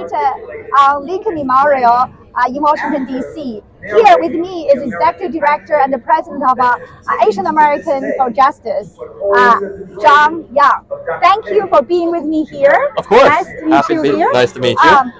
celebrate Lincoln Memorial in Washington, D.C. Here with me is Executive Director and the President of Asian American for Justice, John Young. Thank you for being with me here. Of course. Nice to meet you here. Nice to meet you.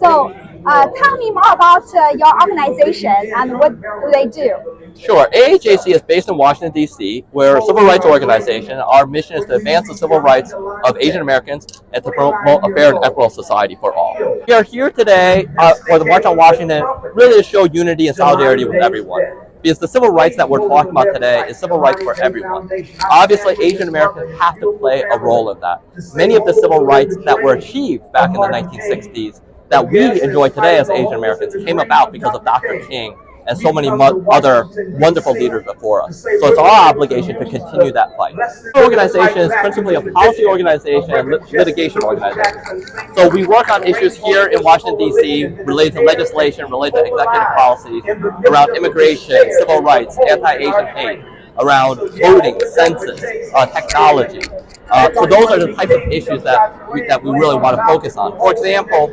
Tell me more about your organization and what do they do? Sure. AAJC is based in Washington, D.C. We're a civil rights organization. Our mission is to advance the civil rights of Asian Americans and to promote a fair and equitable society for all. We are here today for the March on Washington really to show unity and solidarity with everyone. Because the civil rights that we're talking about today is civil rights for everyone. Obviously, Asian Americans have to play a role in that. Many of the civil rights that were achieved back in the 1960s that we enjoy today as Asian Americans came about because of Dr. King and so many other wonderful leaders before us. So it's our obligation to continue that fight. Our organization is principally a policy organization and litigation organization. So we work on issues here in Washington, D.C. related to legislation, related to executive policies, around immigration, civil rights, anti-Asian hate, around voting, census, technology. So those are the types of issues that we really want to focus on. For example,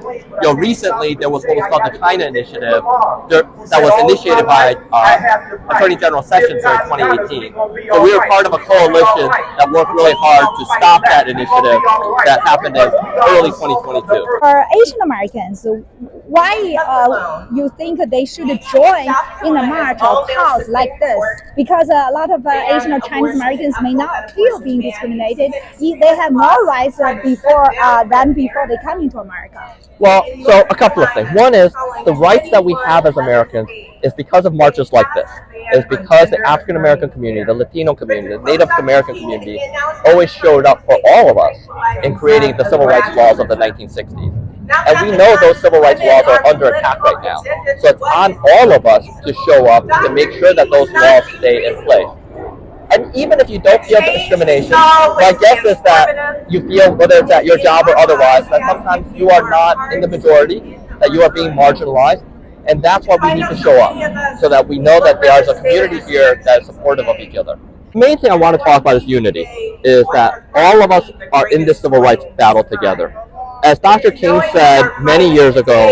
recently there was what was called the China Initiative that was initiated by Attorney General Sessions during 2018. So we were part of a coalition that worked really hard to stop that initiative that happened in early 2022. For Asian Americans, why you think they should join in a march or cause like this? Because a lot of Asian or Chinese Americans may not feel being discriminated. They have more rights than before they come into America. Well, so a couple of things. One is the rights that we have as Americans is because of marches like this. It's because the African American community, the Latino community, the Native American community always showed up for all of us in creating the civil rights laws of the 1960s. And we know those civil rights laws are under attack right now. So it's on all of us to show up to make sure that those laws stay in place. And even if you don't feel the discrimination, my guess is that you feel, whether it's at your job or otherwise, that sometimes you are not in the majority, that you are being marginalized, and that's why we need to show up, so that we know that there is a community here that is supportive of each other. The main thing I want to talk about is unity, is that all of us are in this civil rights battle together. As Dr. King said many years ago,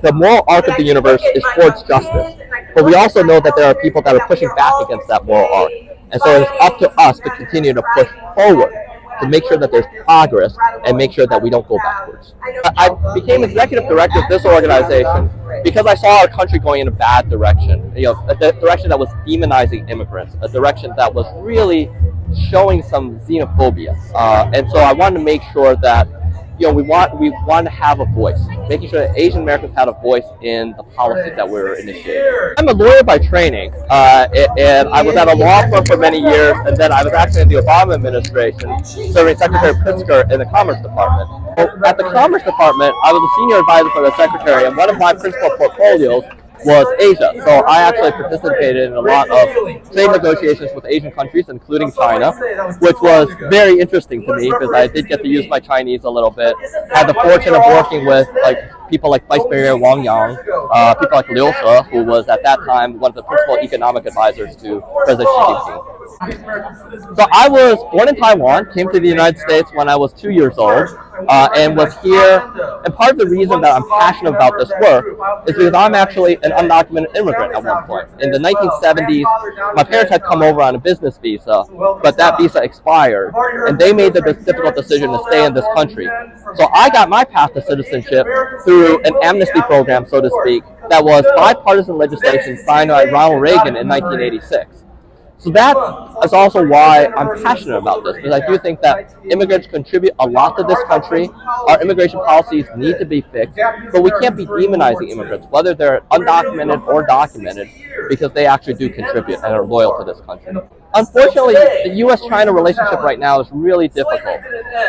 the moral arc of the universe is towards justice. But we also know that there are people that are pushing back against that moral arc. And so it's up to us to continue to push forward, to make sure that there's progress and make sure that we don't go backwards. I became executive director of this organization because I saw our country going in a bad direction, a direction that was demonizing immigrants, a direction that was really showing some xenophobia. And so I wanted to make sure that we want to have a voice, making sure that Asian Americans had a voice in the policies that we're initiating. I'm a lawyer by training, and I was at a law firm for many years, and then I was actually in the Obama administration, serving Secretary Pritzker in the Commerce Department. At the Commerce Department, I was a senior advisor for the Secretary, and one of my principal portfolios was Asia. So I actually participated in a lot of trade negotiations with Asian countries, including China, which was very interesting to me because I did get to use my Chinese a little bit. I had the fortune of working with people like Vice Premier Wang Yang, people like Liu He, who was at that time one of the principal economic advisors to President Xi Jinping. So I was born in Taiwan, came to the United States when I was 2 years old, and was here. And part of the reason that I'm passionate about this work is because I'm actually an undocumented immigrant at one point. In the 1970s, my parents had come over on a business visa, but that visa expired, and they made the difficult decision to stay in this country. So I got my path to citizenship through an amnesty program, so to speak, that was bipartisan legislation signed by Ronald Reagan in 1986. So that is also why I'm passionate about this, because I do think that immigrants contribute a lot to this country. Our immigration policies need to be fixed, but we can't be demonizing immigrants, whether they're undocumented or documented, because they actually do contribute and are loyal to this country. Unfortunately, the U.S.-China relationship right now is really difficult.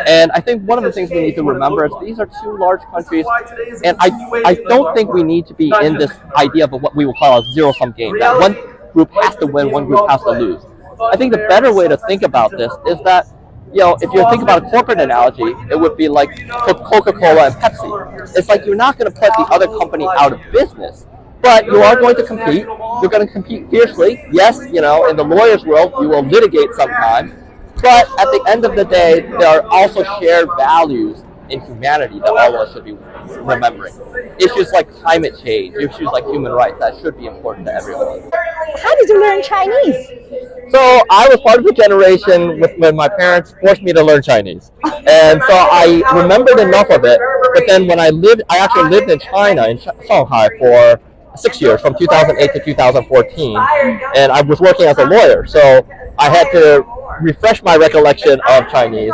And I think one of the things we need to remember is these are two large countries, and I don't think we need to be in this idea of what we will call a zero-sum game, that one group has to win, one group has to lose. I think the better way to think about this is that, if you think about a corporate analogy, it would be like Coca-Cola and Pepsi. It's like you're not going to put the other company out of business, but you are going to compete. You're going to compete fiercely. Yes, in the lawyer's world, you will litigate sometimes, but at the end of the day, there are also shared values in humanity that all of us should be remembering. Issues like climate change, issues like human rights, that should be important to everyone. How did you learn Chinese? So I was part of the generation when my parents forced me to learn Chinese, and so I remembered enough of it. But then when I actually lived in China, in Shanghai, for 6 years, from 2008 to 2014, and I was working as a lawyer. So I had to refresh my recollection of Chinese,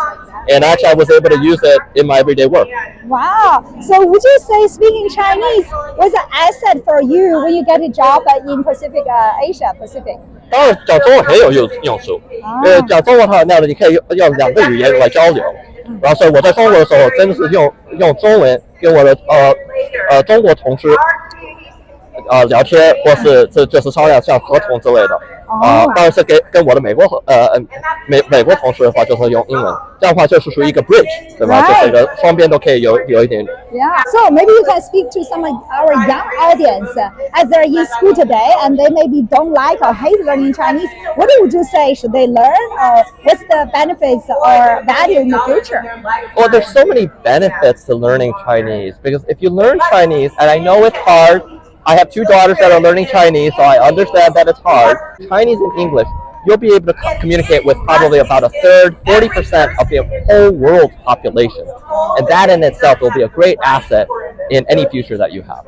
and actually I was able to use it in my everyday work. Wow. So would you say speaking Chinese was an asset for you when you get a job in Asia Pacific? 当然，讲中文很有用处，讲中文的话，那你可以用两个语言来交流。然后，所以我在中国的时候，真的是用中文跟我的中国同事聊天，或是就是商量像合同之类的。当然是跟我的美国同事的话，就是用英文，这样的话就是属于一个 bridge， 对吧？就是一个双边都可以有一点。Yeah. So maybe you can speak to some of our young audience as they're in school today and they maybe don't like or hate learning Chinese. What would you say? Should they learn, or what's the benefits or value in the future? Well, there's so many benefits to learning Chinese, because if you learn Chinese, and I know it's hard. I have 2 daughters that are learning Chinese, so I understand that it's hard. Chinese and English, you'll be able to communicate with probably about a third, 40% of the whole world population. And that in itself will be a great asset in any future that you have.